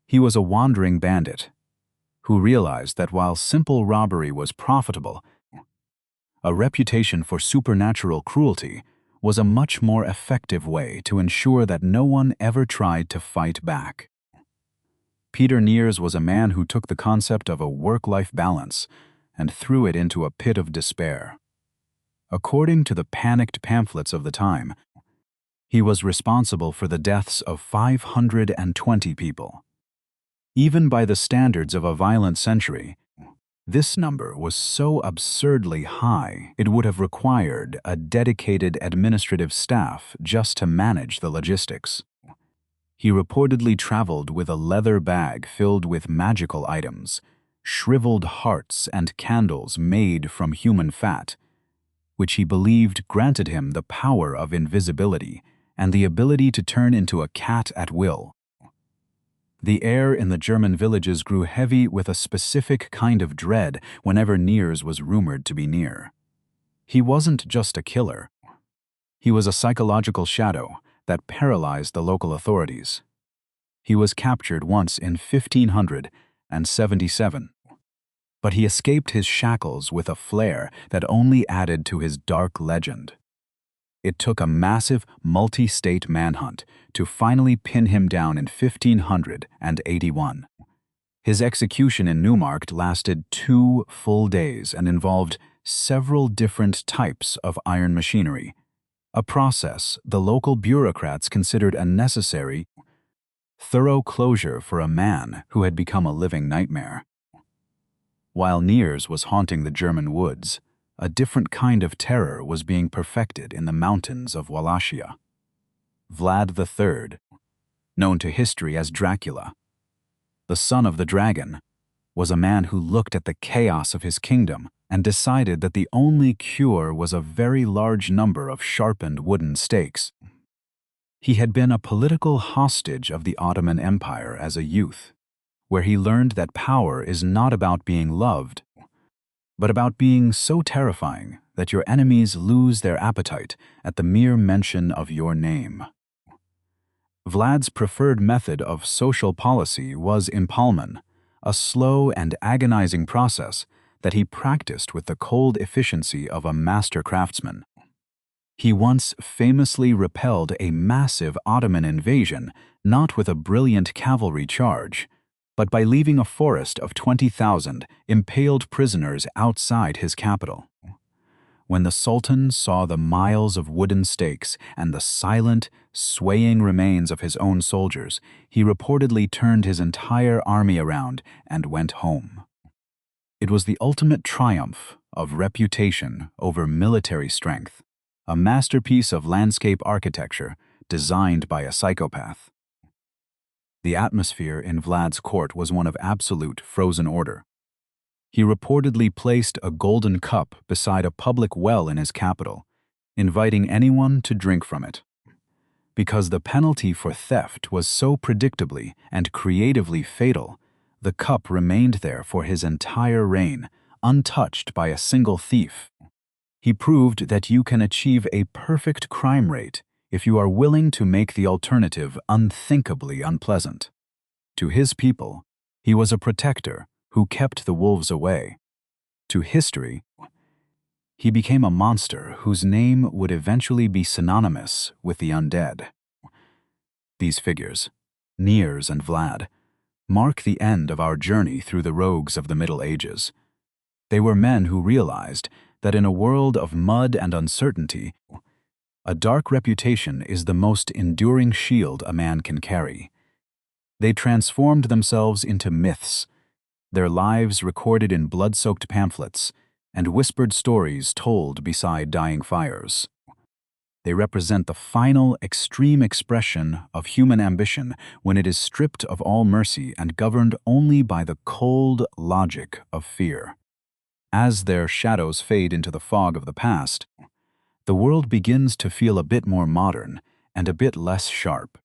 He was a wandering bandit who realized that while simple robbery was profitable, a reputation for supernatural cruelty was a much more effective way to ensure that no one ever tried to fight back. Peter Niers was a man who took the concept of a work-life balance and threw it into a pit of despair. According to the panicked pamphlets of the time, he was responsible for the deaths of 520 people. Even by the standards of a violent century, this number was so absurdly high it would have required a dedicated administrative staff just to manage the logistics. He reportedly traveled with a leather bag filled with magical items, shriveled hearts and candles made from human fat, which he believed granted him the power of invisibility and the ability to turn into a cat at will. The air in the German villages grew heavy with a specific kind of dread whenever Niers was rumored to be near. He wasn't just a killer. He was a psychological shadow that paralyzed the local authorities. He was captured once in 1577, but he escaped his shackles with a flair that only added to his dark legend. It took a massive, multi-state manhunt to finally pin him down in 1581. His execution in Neumarkt lasted 2 full days and involved several different types of iron machinery, a process the local bureaucrats considered a necessary, thorough closure for a man who had become a living nightmare. While Niers was haunting the German woods, a different kind of terror was being perfected in the mountains of Wallachia. Vlad III, known to history as Dracula, the son of the dragon, was a man who looked at the chaos of his kingdom and decided that the only cure was a very large number of sharpened wooden stakes. He had been a political hostage of the Ottoman Empire as a youth, where he learned that power is not about being loved, but about being so terrifying that your enemies lose their appetite at the mere mention of your name. Vlad's preferred method of social policy was impalement, a slow and agonizing process that he practiced with the cold efficiency of a master craftsman. He once famously repelled a massive Ottoman invasion not with a brilliant cavalry charge, but by leaving a forest of 20,000 impaled prisoners outside his capital. When the Sultan saw the miles of wooden stakes and the silent, swaying remains of his own soldiers, he reportedly turned his entire army around and went home. It was the ultimate triumph of reputation over military strength, a masterpiece of landscape architecture designed by a psychopath. The atmosphere in Vlad's court was one of absolute frozen order. He reportedly placed a golden cup beside a public well in his capital, inviting anyone to drink from it. Because the penalty for theft was so predictably and creatively fatal, the cup remained there for his entire reign, untouched by a single thief. He proved that you can achieve a perfect crime rate if you are willing to make the alternative unthinkably unpleasant. To his people, he was a protector who kept the wolves away. To history, he became a monster whose name would eventually be synonymous with the undead. These figures, Niers and Vlad, mark the end of our journey through the rogues of the Middle Ages. They were men who realized that in a world of mud and uncertainty, a dark reputation is the most enduring shield a man can carry. They transformed themselves into myths, their lives recorded in blood-soaked pamphlets and whispered stories told beside dying fires. They represent the final, extreme expression of human ambition when it is stripped of all mercy and governed only by the cold logic of fear. As their shadows fade into the fog of the past, the world begins to feel a bit more modern and a bit less sharp.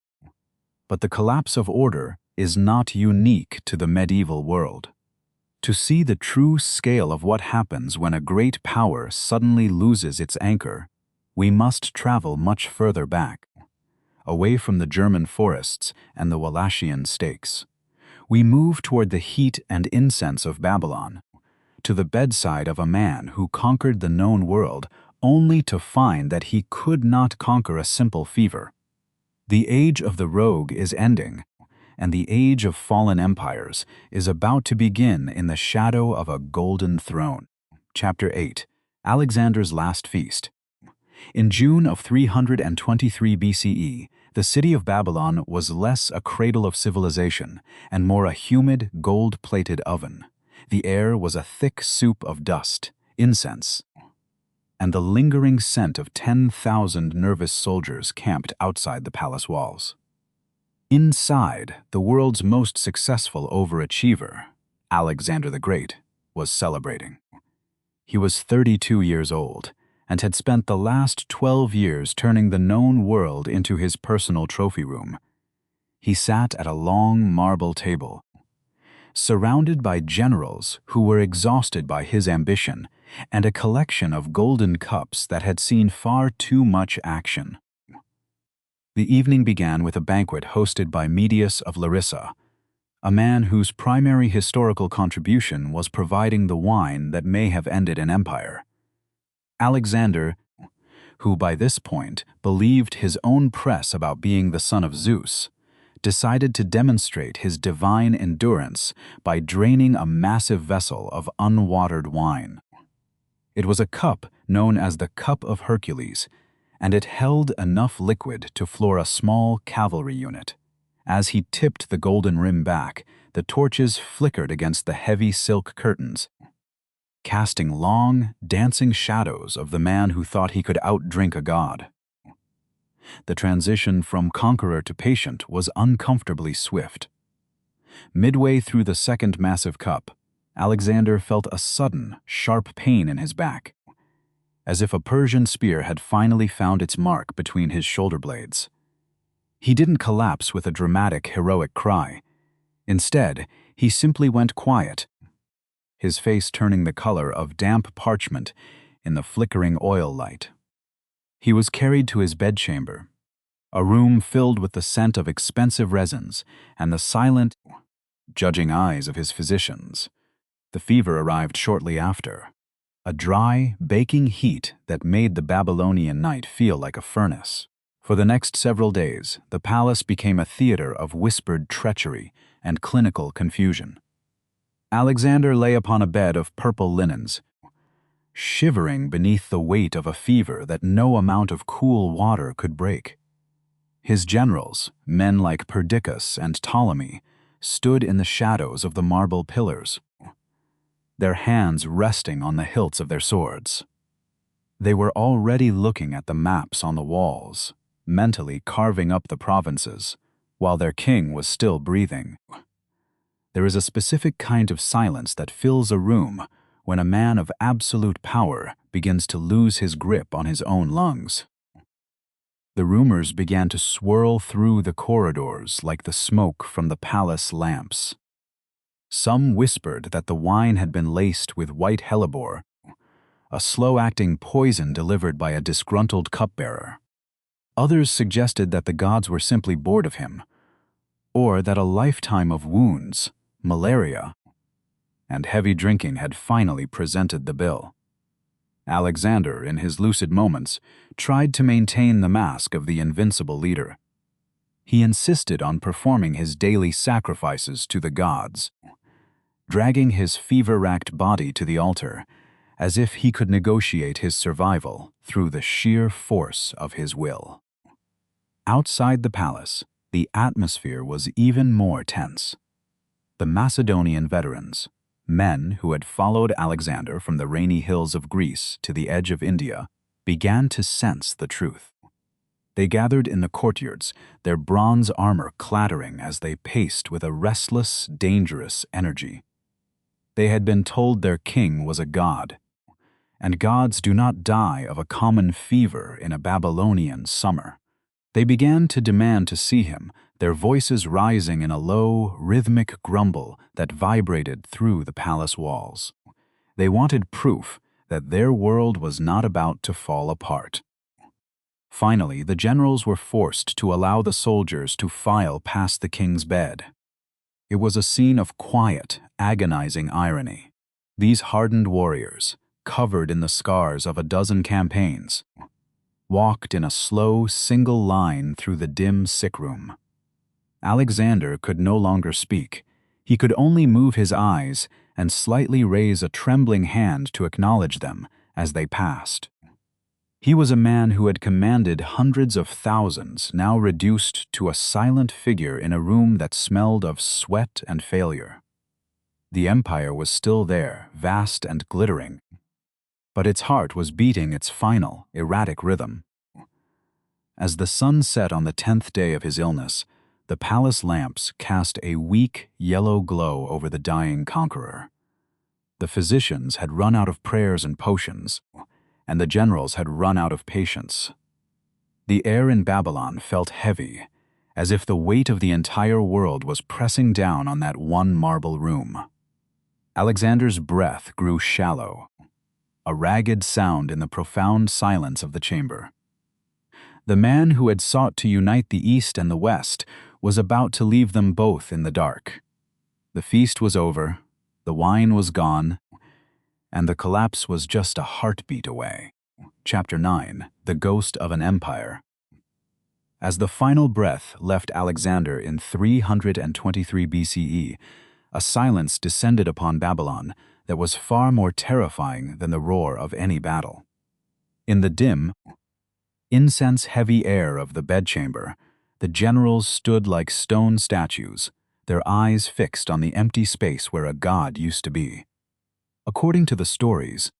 But the collapse of order is not unique to the medieval world. To see the true scale of what happens when a great power suddenly loses its anchor, we must travel much further back, away from the German forests and the Wallachian stakes. We move toward the heat and incense of Babylon, to the bedside of a man who conquered the known world only to find that he could not conquer a simple fever. The age of the rogue is ending, and the age of fallen empires is about to begin in the shadow of a golden throne. Chapter 8. Alexander's Last Feast. In June of 323 BCE, the city of Babylon was less a cradle of civilization and more a humid, gold-plated oven. The air was a thick soup of dust, incense, and the lingering scent of 10,000 nervous soldiers camped outside the palace walls. Inside, the world's most successful overachiever, Alexander the Great, was celebrating. He was 32 years old, and had spent the last 12 years turning the known world into his personal trophy room. He sat at a long marble table, surrounded by generals who were exhausted by his ambition, and a collection of golden cups that had seen far too much action. The evening began with a banquet hosted by Medius of Larissa, a man whose primary historical contribution was providing the wine that may have ended an empire. Alexander, who by this point believed his own press about being the son of Zeus, decided to demonstrate his divine endurance by draining a massive vessel of unwatered wine. It was a cup known as the Cup of Hercules, and it held enough liquid to floor a small cavalry unit. As he tipped the golden rim back, the torches flickered against the heavy silk curtains, casting long, dancing shadows of the man who thought he could outdrink a god. The transition from conqueror to patient was uncomfortably swift. Midway through the second massive cup, Alexander felt a sudden, sharp pain in his back, as if a Persian spear had finally found its mark between his shoulder blades. He didn't collapse with a dramatic, heroic cry. Instead, he simply went quiet, his face turning the color of damp parchment in the flickering oil light. He was carried to his bedchamber, a room filled with the scent of expensive resins and the silent, judging eyes of his physicians. The fever arrived shortly after, a dry, baking heat that made the Babylonian night feel like a furnace. For the next several days, the palace became a theater of whispered treachery and clinical confusion. Alexander lay upon a bed of purple linens, shivering beneath the weight of a fever that no amount of cool water could break. His generals, men like Perdiccas and Ptolemy, stood in the shadows of the marble pillars, their hands resting on the hilts of their swords. They were already looking at the maps on the walls, mentally carving up the provinces, while their king was still breathing. There is a specific kind of silence that fills a room when a man of absolute power begins to lose his grip on his own lungs. The rumors began to swirl through the corridors like the smoke from the palace lamps. Some whispered that the wine had been laced with white hellebore, a slow-acting poison delivered by a disgruntled cupbearer. Others suggested that the gods were simply bored of him, or that a lifetime of wounds, malaria, and heavy drinking had finally presented the bill. Alexander, in his lucid moments, tried to maintain the mask of the invincible leader. He insisted on performing his daily sacrifices to the gods, dragging his fever-racked body to the altar, as if he could negotiate his survival through the sheer force of his will. Outside the palace, the atmosphere was even more tense. The Macedonian veterans, men who had followed Alexander from the rainy hills of Greece to the edge of India, began to sense the truth. They gathered in the courtyards, their bronze armor clattering as they paced with a restless, dangerous energy. They had been told their king was a god, and gods do not die of a common fever in a Babylonian summer. They began to demand to see him, their voices rising in a low, rhythmic grumble that vibrated through the palace walls. They wanted proof that their world was not about to fall apart. Finally, the generals were forced to allow the soldiers to file past the king's bed. It was a scene of quiet, agonizing irony. These hardened warriors, covered in the scars of a dozen campaigns, walked in a slow, single line through the dim sickroom. Alexander could no longer speak. He could only move his eyes and slightly raise a trembling hand to acknowledge them as they passed. He was a man who had commanded hundreds of thousands, now reduced to a silent figure in a room that smelled of sweat and failure. The empire was still there, vast and glittering, but its heart was beating its final, erratic rhythm. As the sun set on the 10th day of his illness, the palace lamps cast a weak, yellow glow over the dying conqueror. The physicians had run out of prayers and potions, and the generals had run out of patience. The air in Babylon felt heavy, as if the weight of the entire world was pressing down on that one marble room. Alexander's breath grew shallow, a ragged sound in the profound silence of the chamber. The man who had sought to unite the East and the West was about to leave them both in the dark. The feast was over, the wine was gone, and the collapse was just a heartbeat away. Chapter 9: The Ghost of an Empire. As the final breath left Alexander in 323 BCE, a silence descended upon Babylon that was far more terrifying than the roar of any battle. In the dim, incense-heavy air of the bedchamber, the generals stood like stone statues, their eyes fixed on the empty space where a god used to be. According to the stories,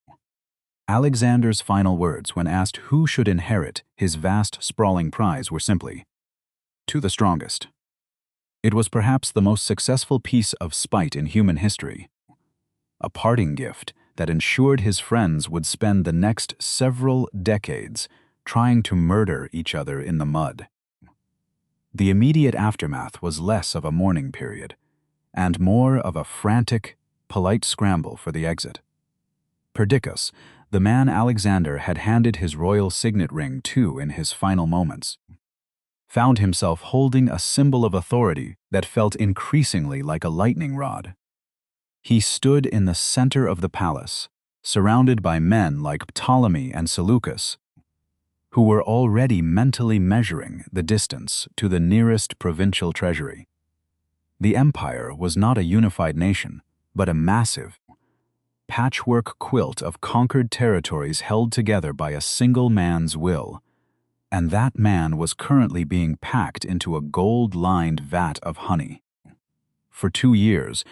Alexander's final words when asked who should inherit his vast, sprawling prize were simply, "To the strongest." It was perhaps the most successful piece of spite in human history, a parting gift that ensured his friends would spend the next several decades trying to murder each other in the mud. The immediate aftermath was less of a mourning period, and more of a frantic, polite scramble for the exit. Perdiccas, the man Alexander had handed his royal signet ring to in his final moments, found himself holding a symbol of authority that felt increasingly like a lightning rod. He stood in the center of the palace, surrounded by men like Ptolemy and Seleucus, who were already mentally measuring the distance to the nearest provincial treasury. The empire was not a unified nation, but a massive, patchwork quilt of conquered territories held together by a single man's will, and that man was currently being packed into a gold-lined vat of honey. For 2 years,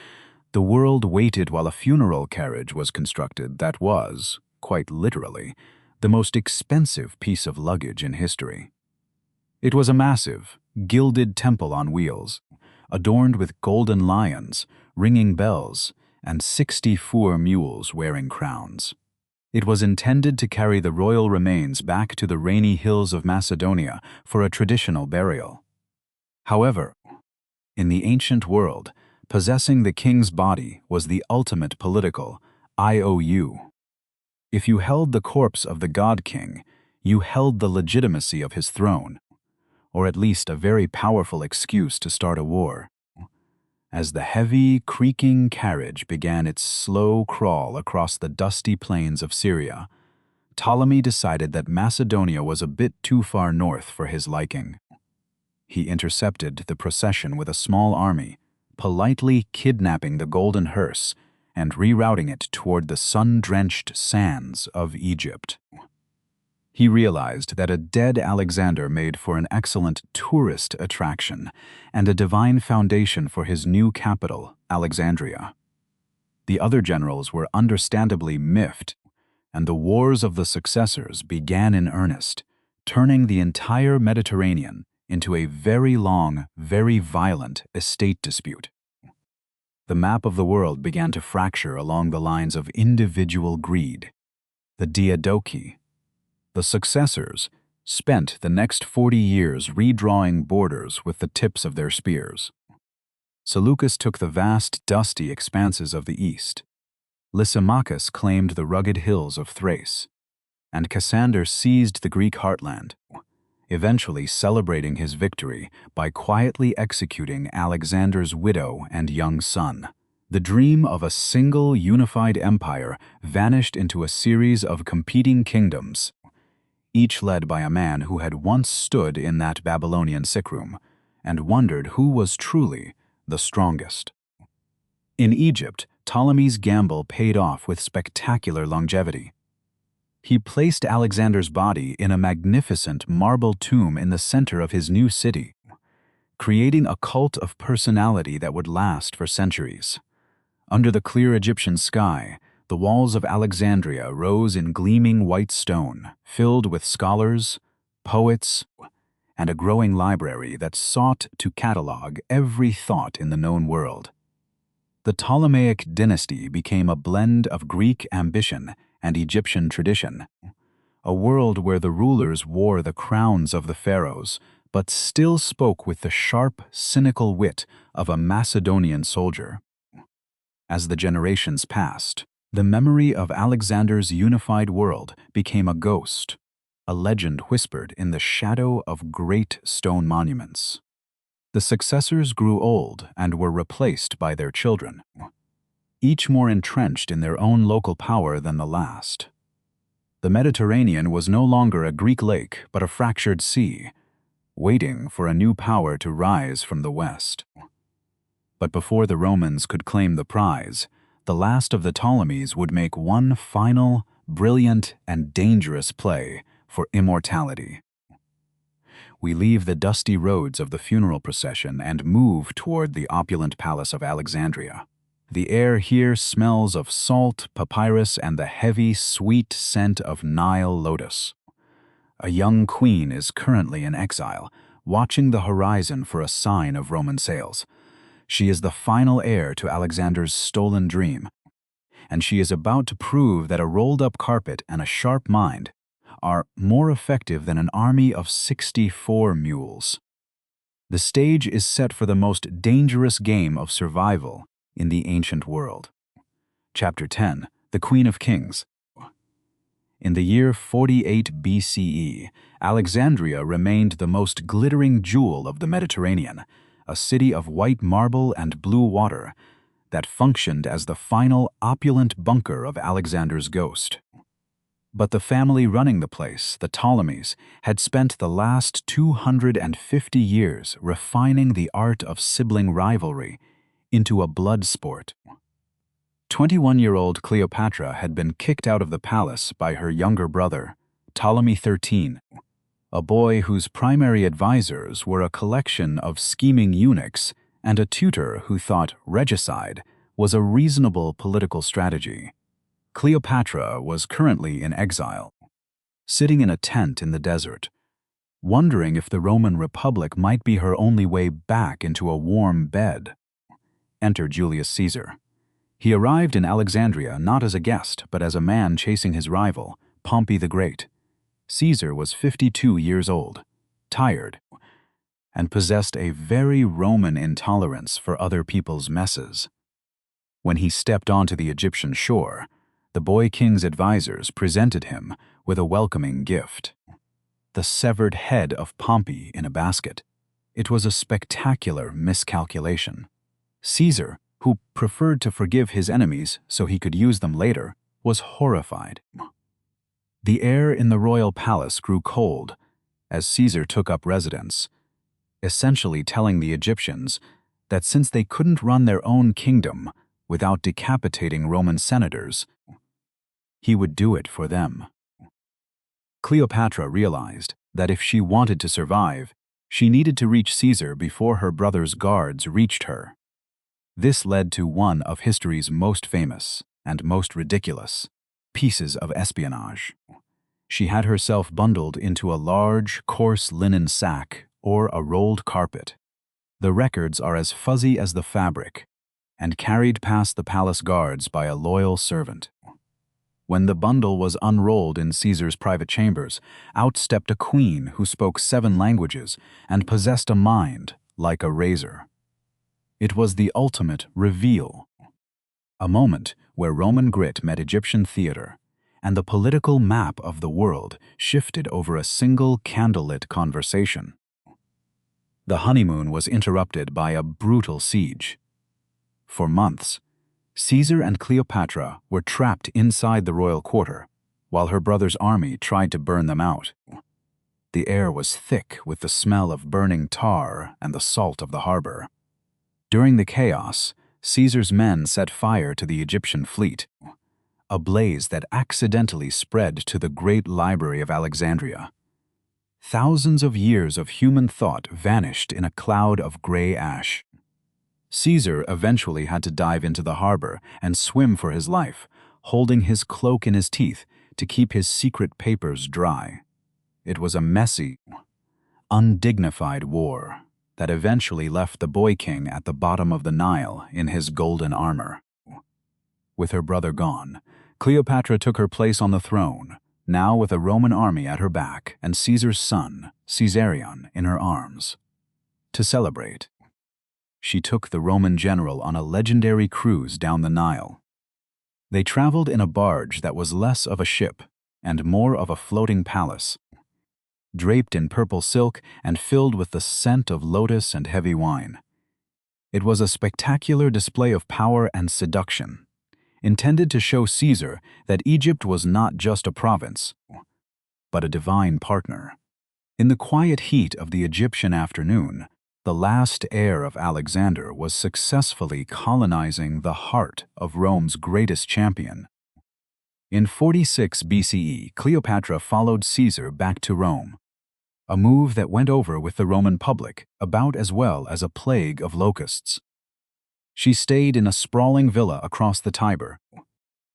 the world waited while a funeral carriage was constructed that was, quite literally, the most expensive piece of luggage in history. It was a massive, gilded temple on wheels, adorned with golden lions, ringing bells, and 64 mules wearing crowns. It was intended to carry the royal remains back to the rainy hills of Macedonia for a traditional burial. However, in the ancient world, possessing the king's body was the ultimate political IOU. If you held the corpse of the god-king, you held the legitimacy of his throne, or at least a very powerful excuse to start a war. As the heavy, creaking carriage began its slow crawl across the dusty plains of Syria, Ptolemy decided that Macedonia was a bit too far north for his liking. He intercepted the procession with a small army, politely kidnapping the golden hearse and rerouting it toward the sun-drenched sands of Egypt. He realized that a dead Alexander made for an excellent tourist attraction and a divine foundation for his new capital, Alexandria. The other generals were understandably miffed, and the wars of the successors began in earnest, turning the entire Mediterranean into a very long, very violent estate dispute. The map of the world began to fracture along the lines of individual greed. The Diadochi, the successors, spent the next 40 years redrawing borders with the tips of their spears. Seleucus took the vast, dusty expanses of the east. Lysimachus claimed the rugged hills of Thrace, and Cassander seized the Greek heartland, eventually celebrating his victory by quietly executing Alexander's widow and young son. The dream of a single unified empire vanished into a series of competing kingdoms, each led by a man who had once stood in that Babylonian sickroom and wondered who was truly the strongest. In Egypt, Ptolemy's gamble paid off with spectacular longevity. He placed Alexander's body in a magnificent marble tomb in the center of his new city, creating a cult of personality that would last for centuries. Under the clear Egyptian sky, the walls of Alexandria rose in gleaming white stone, filled with scholars, poets, and a growing library that sought to catalog every thought in the known world. The Ptolemaic dynasty became a blend of Greek ambition and Egyptian tradition, a world where the rulers wore the crowns of the pharaohs, but still spoke with the sharp, cynical wit of a Macedonian soldier. As the generations passed, the memory of Alexander's unified world became a ghost, a legend whispered in the shadow of great stone monuments. The successors grew old and were replaced by their children, each more entrenched in their own local power than the last. The Mediterranean was no longer a Greek lake but a fractured sea, waiting for a new power to rise from the west. But before the Romans could claim the prize, the last of the Ptolemies would make one final, brilliant, and dangerous play for immortality. We leave the dusty roads of the funeral procession and move toward the opulent palace of Alexandria. The air here smells of salt, papyrus, and the heavy, sweet scent of Nile lotus. A young queen is currently in exile, watching the horizon for a sign of Roman sails. She is the final heir to Alexander's stolen dream, and she is about to prove that a rolled-up carpet and a sharp mind are more effective than an army of 64 mules. The stage is set for the most dangerous game of survival in the ancient world. Chapter 10, The Queen of Kings. In the year 48 BCE, Alexandria remained the most glittering jewel of the Mediterranean, a city of white marble and blue water that functioned as the final opulent bunker of Alexander's ghost. But the family running the place, the Ptolemies, had spent the last 250 years refining the art of sibling rivalry into a blood sport. 21-year-old Cleopatra had been kicked out of the palace by her younger brother, Ptolemy XIII, a boy whose primary advisors were a collection of scheming eunuchs and a tutor who thought regicide was a reasonable political strategy. Cleopatra was currently in exile, sitting in a tent in the desert, wondering if the Roman Republic might be her only way back into a warm bed. Enter Julius Caesar. He arrived in Alexandria not as a guest, but as a man chasing his rival, Pompey the Great. Caesar was 52 years old, tired, and possessed a very Roman intolerance for other people's messes. When he stepped onto the Egyptian shore, the boy king's advisors presented him with a welcoming gift: the severed head of Pompey in a basket. It was a spectacular miscalculation. Caesar, who preferred to forgive his enemies so he could use them later, was horrified. The air in the royal palace grew cold as Caesar took up residence, essentially telling the Egyptians that since they couldn't run their own kingdom without decapitating Roman senators, he would do it for them. Cleopatra realized that if she wanted to survive, she needed to reach Caesar before her brother's guards reached her. This led to one of history's most famous and most ridiculous pieces of espionage. She had herself bundled into a large, coarse linen sack or a rolled carpet. The records are as fuzzy as the fabric, and carried past the palace guards by a loyal servant. When the bundle was unrolled in Caesar's private chambers, out stepped a queen who spoke 7 languages and possessed a mind like a razor. It was the ultimate reveal, a moment where Roman grit met Egyptian theater, and the political map of the world shifted over a single candlelit conversation. The honeymoon was interrupted by a brutal siege. For months, Caesar and Cleopatra were trapped inside the royal quarter, while her brother's army tried to burn them out. The air was thick with the smell of burning tar and the salt of the harbor. During the chaos, Caesar's men set fire to the Egyptian fleet, a blaze that accidentally spread to the great library of Alexandria. Thousands of years of human thought vanished in a cloud of gray ash. Caesar eventually had to dive into the harbor and swim for his life, holding his cloak in his teeth to keep his secret papers dry. It was a messy, undignified war that eventually left the boy king at the bottom of the Nile in his golden armor. With her brother gone, Cleopatra took her place on the throne, now with a Roman army at her back and Caesar's son, Caesarion, in her arms. To celebrate, she took the Roman general on a legendary cruise down the Nile. They traveled in a barge that was less of a ship and more of a floating palace, draped in purple silk and filled with the scent of lotus and heavy wine. It was a spectacular display of power and seduction, intended to show Caesar that Egypt was not just a province, but a divine partner. In the quiet heat of the Egyptian afternoon, the last heir of Alexander was successfully colonizing the heart of Rome's greatest champion. In 46 BCE, Cleopatra followed Caesar back to Rome, a move that went over with the Roman public about as well as a plague of locusts. She stayed in a sprawling villa across the Tiber,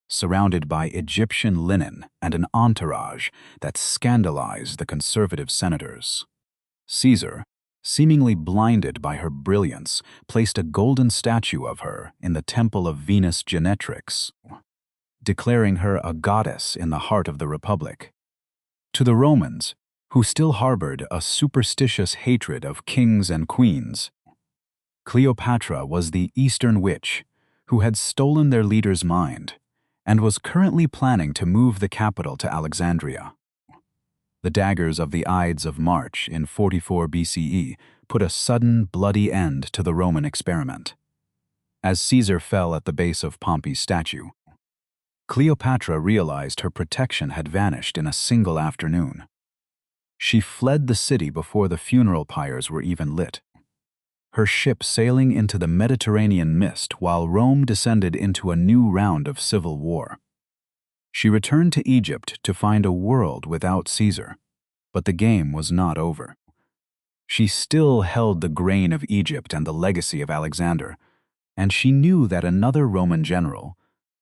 surrounded by Egyptian linen and an entourage that scandalized the conservative senators. Caesar, seemingly blinded by her brilliance, placed a golden statue of her in the temple of Venus Genetrix, declaring her a goddess in the heart of the Republic. To the Romans, who still harbored a superstitious hatred of kings and queens, Cleopatra was the Eastern witch who had stolen their leader's mind and was currently planning to move the capital to Alexandria. The daggers of the Ides of March in 44 BCE put a sudden, bloody end to the Roman experiment. As Caesar fell at the base of Pompey's statue, Cleopatra realized her protection had vanished in a single afternoon. She fled the city before the funeral pyres were even lit, her ship sailing into the Mediterranean mist while Rome descended into a new round of civil war. She returned to Egypt to find a world without Caesar, but the game was not over. She still held the grain of Egypt and the legacy of Alexander, and she knew that another Roman general,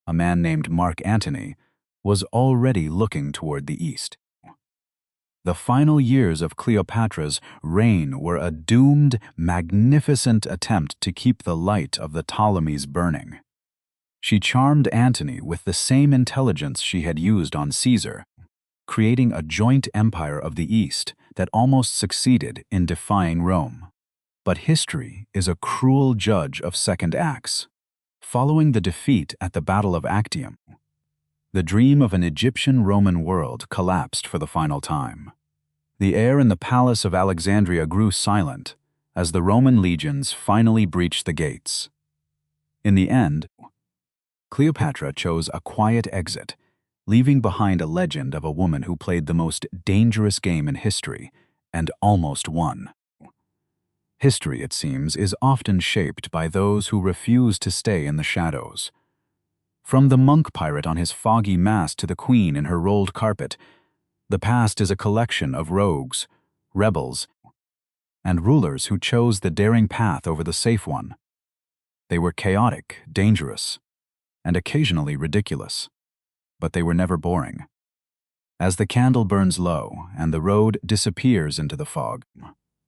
a man named Mark Antony, was already looking toward the east. The final years of Cleopatra's reign were a doomed, magnificent attempt to keep the light of the Ptolemies burning. She charmed Antony with the same intelligence she had used on Caesar, creating a joint empire of the East that almost succeeded in defying Rome. But history is a cruel judge of second acts. Following the defeat at the Battle of Actium, the dream of an Egyptian-Roman world collapsed for the final time. The air in the palace of Alexandria grew silent as the Roman legions finally breached the gates. In the end, Cleopatra chose a quiet exit, leaving behind a legend of a woman who played the most dangerous game in history and almost won. History, it seems, is often shaped by those who refuse to stay in the shadows. From the monk pirate on his foggy mast to the queen in her rolled carpet, the past is a collection of rogues, rebels, and rulers who chose the daring path over the safe one. They were chaotic, dangerous, and occasionally ridiculous, but they were never boring. As the candle burns low and the road disappears into the fog,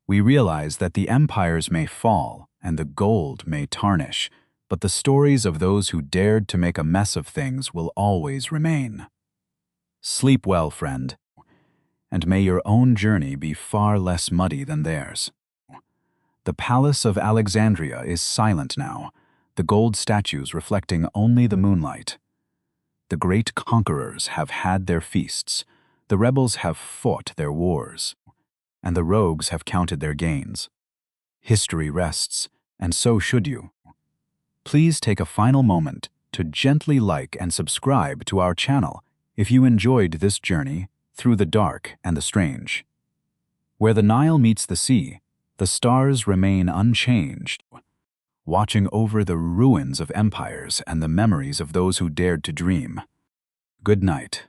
we realize that the empires may fall and the gold may tarnish, but the stories of those who dared to make a mess of things will always remain. Sleep well, friend, and may your own journey be far less muddy than theirs. The Palace of Alexandria is silent now, the gold statues reflecting only the moonlight. The great conquerors have had their feasts, the rebels have fought their wars, and the rogues have counted their gains. History rests, and so should you. Please take a final moment to gently like and subscribe to our channel if you enjoyed this journey through the dark and the strange. Where the Nile meets the sea, the stars remain unchanged, watching over the ruins of empires and the memories of those who dared to dream. Good night.